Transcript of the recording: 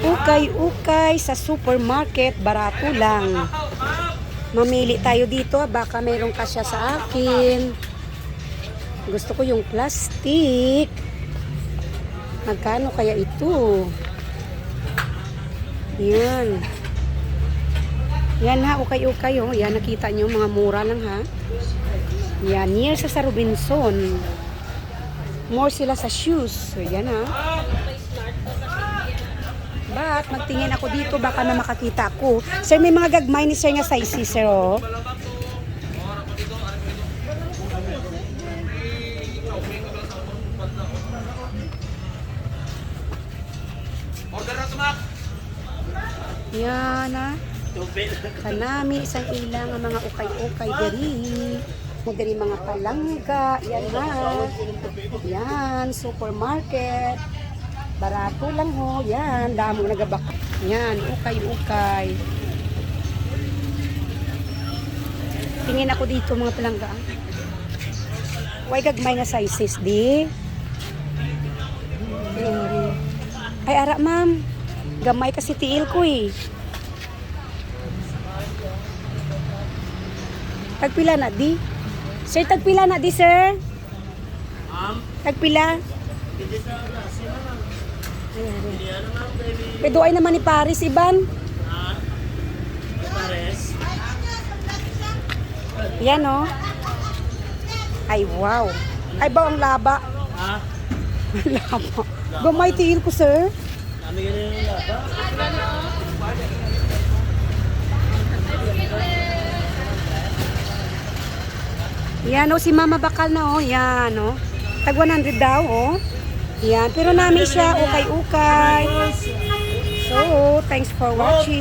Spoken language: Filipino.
Ukay-ukay sa supermarket, barato lang. Mamili tayo dito, baka mayroong kasya sa akin. Gusto ko yung plastic. Magkano kaya ito? Yan. Yan ha, ukay-ukay oh. Yan, nakita nyo, mga mura lang ha. Yan, near sa Robinson. More sila sa shoes. So, yan ha. But, magtingin ako dito, baka na makakita ako. Sir, may mga gagmay ni sir nga size, sir, oh. Order na sumak! Yan, ha. Kanami, isang ilang ang mga ukay-ukay diri. Diri mga palangga. Yan, ha. Yan, supermarket. Barato lang ho. Yan, damo nagabak. Yan, ukay-ukay. Tingin ako dito mga palangga. Way gagmay na sizes di. Ay, ara ma'am. Gamay kasi tiil ko eh. Tagpila na di? Sir, tagpila na di, sir? Tagpila? Pero ay naman ni Paris, Iban. Pares? Yan, oh. Ay, wow. Ay, ba ang laba? Ha? Laba. Gamay tiil ko, sir. Kami ganyan yung laba? Yan, oh, si Mama Bakal na, oh. Yan, oh. Tag 100 daw, oh. Yan, pero namin siya, ukay-ukay. So, thanks for watching.